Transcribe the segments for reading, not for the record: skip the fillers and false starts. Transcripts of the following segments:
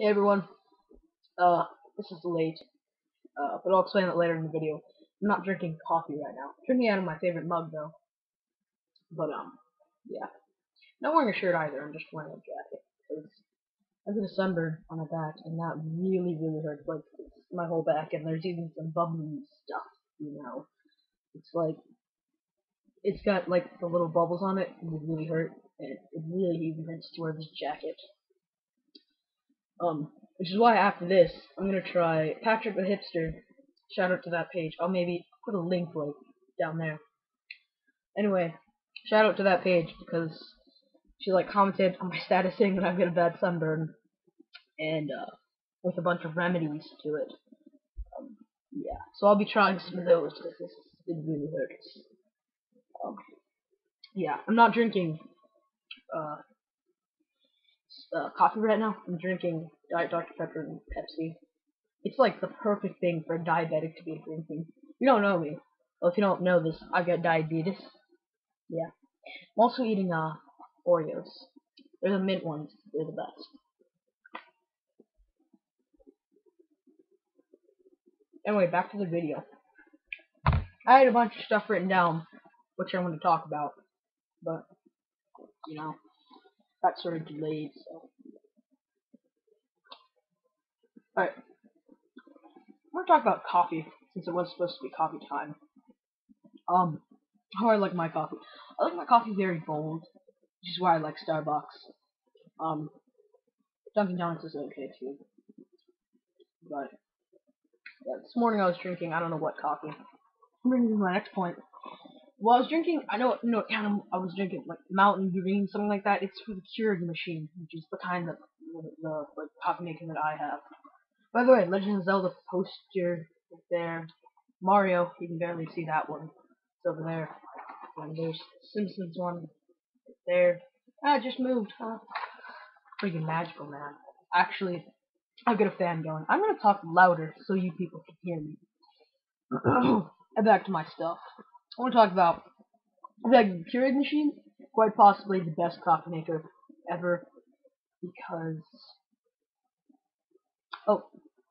Hey everyone, this is late, but I'll explain it later in the video. I'm not drinking coffee right now. Drinking out of my favorite mug though, but yeah. Not wearing a shirt either, I'm just wearing a jacket. Cause I got a sunburn on my back, and that really hurts, like, it's my whole back, and there's even some bubbly stuff. It's like, it's got, like, the little bubbles on it, and it really hurt, and it really even hurts to wear this jacket. Which is why after this, I'm gonna try Patrick the Hipster. Shout out to that page. I'll maybe put a link like down there. Anyway, shout out to that page because she like commented on my status saying that I've got a bad sunburn and with a bunch of remedies to it. Yeah, so I'll be trying some of those because it really hurts. Yeah, I'm not drinking coffee right now. I'm drinking Diet Dr. Pepper and Pepsi. It's like the perfect thing for a diabetic to be drinking. You don't know me. Well, if you don't know this, I've got diabetes. Yeah. I'm also eating Oreos. They're the mint ones. They're the best. Anyway, back to the video. I had a bunch of stuff written down, which I want to talk about, but got sort of delayed. So, alright. I want to talk about coffee, since it was supposed to be coffee time. How I like my coffee. I like my coffee very bold, which is why I like Starbucks. Dunkin' Donuts is okay too. But yeah, this morning I was drinking, I don't know what coffee. I'm bringing my next point. Well, I was drinking, I know I was drinking like Mountain Green, something like that. It's for the Keurig machine, which is the kind that the like coffee maker that I have. By the way, Legend of Zelda poster right there. Mario, you can barely see that one. It's over there. And there's Simpsons one right there. Ah, it just moved, huh? Freaking magical, man. Actually, I've got a fan going. I'm gonna talk louder so you people can hear me. And back to my stuff. I want to talk about the Keurig machine. Quite possibly the best coffee maker ever, because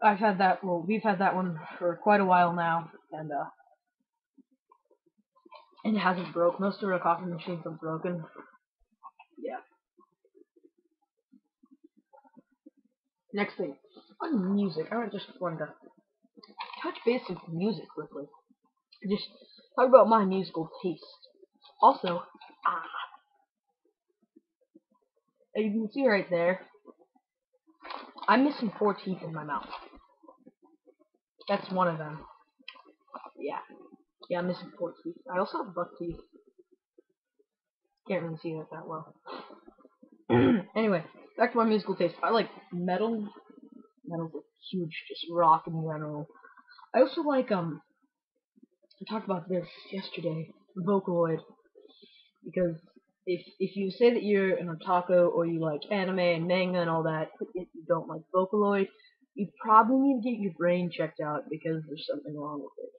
I've had that. Well, we've had that one for quite a while now, and it hasn't broke. Most of our coffee machines are broken. Yeah. Next thing, on music. I just wanted to touch base with music quickly. Just talk about my musical taste. Also, as you can see right there, I'm missing 4 teeth in my mouth. That's one of them. Yeah, I'm missing 4 teeth. I also have buck teeth. Can't really see it that well. Anyway, back to my musical taste. I like metal. Metal's a huge, just rock in general. I also like, I talked about this yesterday, Vocaloid, because if you say that you're an otaku or you like anime and manga and all that, but if you don't like Vocaloid, you probably need to get your brain checked out because there's something wrong with it.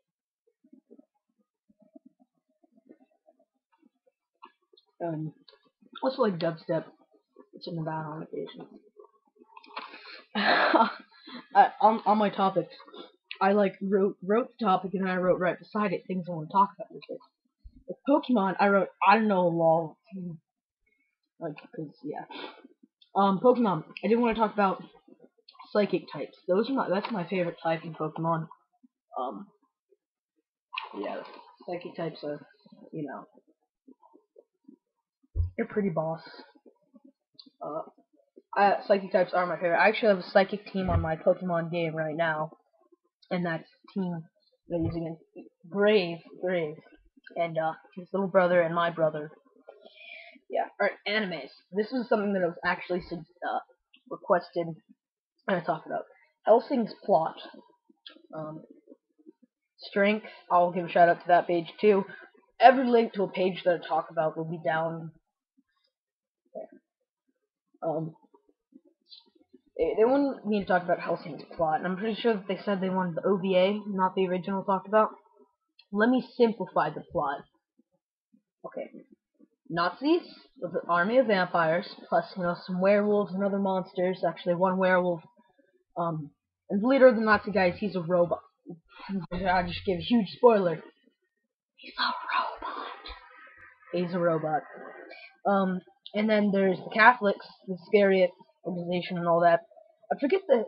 Also like dubstep. It's in the bad on occasion. On my topics, I like wrote the topic and I wrote right beside it things I want to talk about with it. With Pokemon, I wrote I don't know lol. Like, cause yeah. Pokemon. I did want to talk about psychic types. That's my favorite type in Pokemon. Yeah, psychic types are, they're pretty boss. Psychic types are my favorite. I actually have a psychic team on my Pokemon game right now, and that's the team they're using is Brave, and his little brother and my brother. Yeah, alright, animes. This was something that was actually requested, and I talked about. Hellsing's plot. Strength, I'll give a shout out to that page too. Every link to a page that I talk about will be down there. They wanted me to talk about Hellsing's plot, and I'm pretty sure that they said they wanted the OVA, not the original talked about. Let me simplify the plot. Okay. Nazis with an army of vampires, plus, some werewolves and other monsters. Actually, one werewolf And the leader of the Nazi guys, he's a robot. I just give a huge spoiler. He's a robot. He's a robot. And then there's the Catholics, the Scariot organization, and all that. I forget the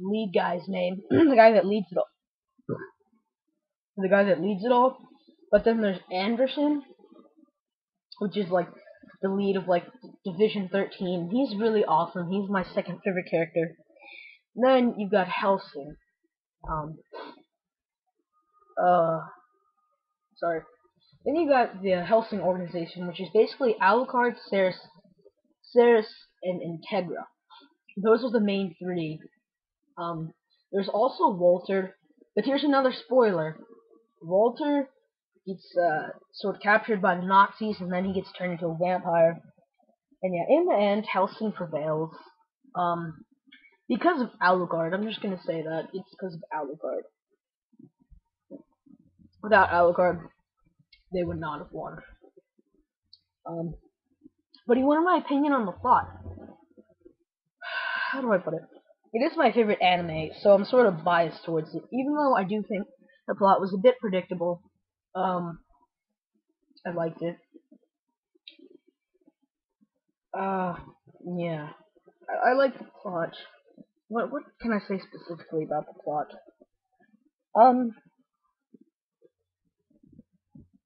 lead guy's name, the guy that leads it all. The guy that leads it all. But then there's Anderson, which is like the lead of like Division 13. He's really awesome. He's my second favorite character. Then you've got Hellsing. Sorry. Then you got the Hellsing organization, which is basically Alucard, Ceres, and Integra. Those are the main three. There's also Walter, but here's another spoiler. Walter gets sort of captured by the Nazis, and then he gets turned into a vampire. And yeah, in the end, Hellsing prevails. Because of Alucard. I'm just gonna say that it's because of Alucard. Without Alucard, they would not have won. But you wanted my opinion on the plot. How do I put it? It is my favorite anime, so I'm sort of biased towards it. Even though I do think the plot was a bit predictable, I liked it. Yeah. I like the plot. What can I say specifically about the plot?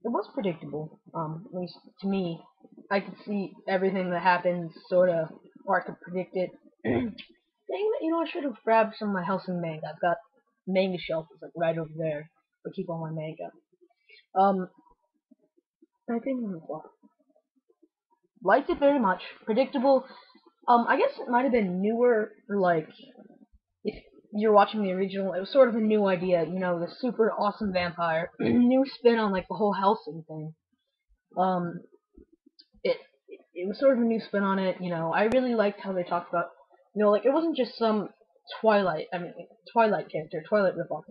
It was predictable. At least to me. I could see everything that happens, sorta, or I could predict it. Dang it, you know, I should have grabbed some of my Hellsing manga. I've got manga shelf is like right over there. I keep all my manga. I think on the plot. Liked it very much. Predictable. I guess it might have been newer, like, if you're watching the original, it was sort of a new idea, you know, the super awesome vampire. New spin on, like, the whole Hellsing thing. It was sort of a new spin on it, you know. I really liked how they talked about, you know, like, it wasn't just some Twilight character, Twilight ripoff.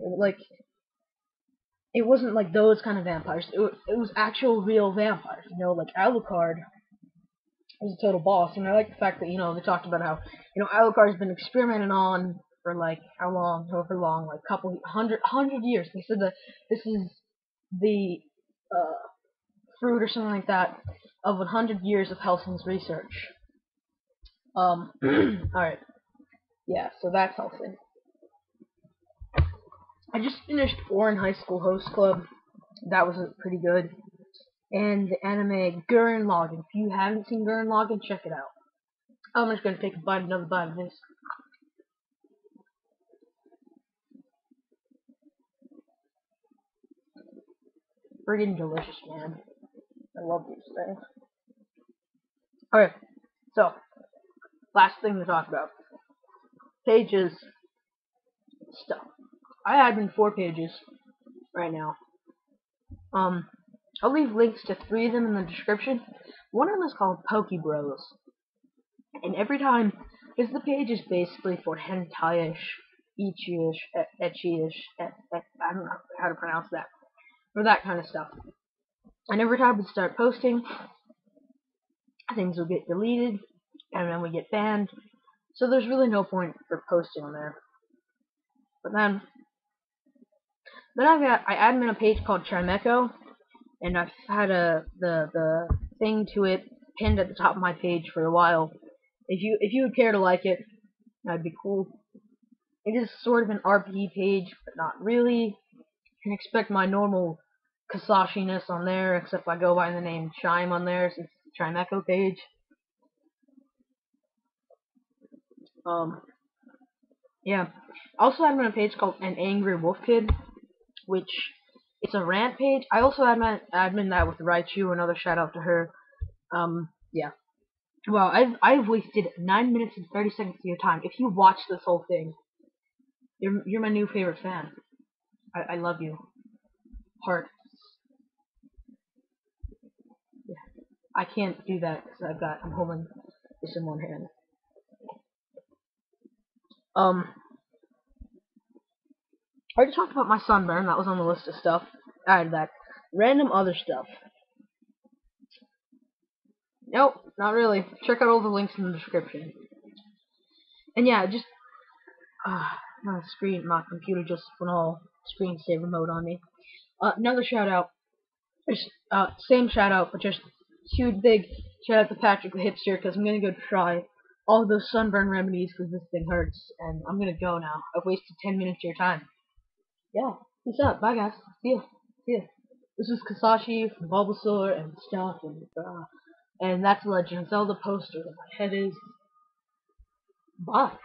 It wasn't like those kind of vampires. It was actual real vampires, you know, like Alucard was a total boss, and I like the fact that, you know, they talked about how, you know, Alucard's been experimented on for like however long, like hundred years. They said that this is the fruit or something like that of 100 years of Hellsing's research. Alright. Yeah, so that's Hellsing. I just finished Orin High School Host Club. That was pretty good. And the anime Gurren Lagann. If you haven't seen Gurren Lagann, check it out. I'm just gonna take another bite of this. Friggin' delicious, man. I love these things. Alright, so, last thing to talk about. Pages. Stuff. I admin 4 pages right now. I'll leave links to 3 of them in the description. One of them is called Poke Bros. And every time, because the page is basically for hentai-ish, ichi-ish, ecchi-ish, I don't know how to pronounce that, for that kind of stuff. And every time we start posting, things will get deleted, and then we get banned, so there's really no point for posting on there. But then I admin a page called Trimeco, and I've had the thing to it pinned at the top of my page for a while. If you would care to like it, that'd be cool. It is sort of an RPG page, but not really. You can expect my normal Kisashi-ness on there, except I go by the name Chime on there, since it's a Trimeco page. Yeah. I also admin a page called An Angry Wolf Kid, which it's a rant page. I also admin that with Raichu, another shout out to her. Yeah. Well, I've wasted 9 minutes and 30 seconds of your time. If you watch this whole thing, you're my new favorite fan. I love you. Heart. Yeah. I can't do that because I'm holding this in one hand. I already talked about my sunburn. That was on the list of stuff. I added that. Random other stuff. Nope, not really. Check out all the links in the description. And yeah, just My computer just went all screensaver mode on me. Another shout out. Same shout out, but just huge big shout out to Patrick the hipster, because I'm gonna go try all those sunburn remedies because this thing hurts, and I'm gonna go now. I've wasted 10 minutes of your time. Yeah, peace out. Bye guys. See ya. See ya. This is Kisashi from Bulbasaur and stuff, and that's Legend of Zelda poster. My head is. Bye.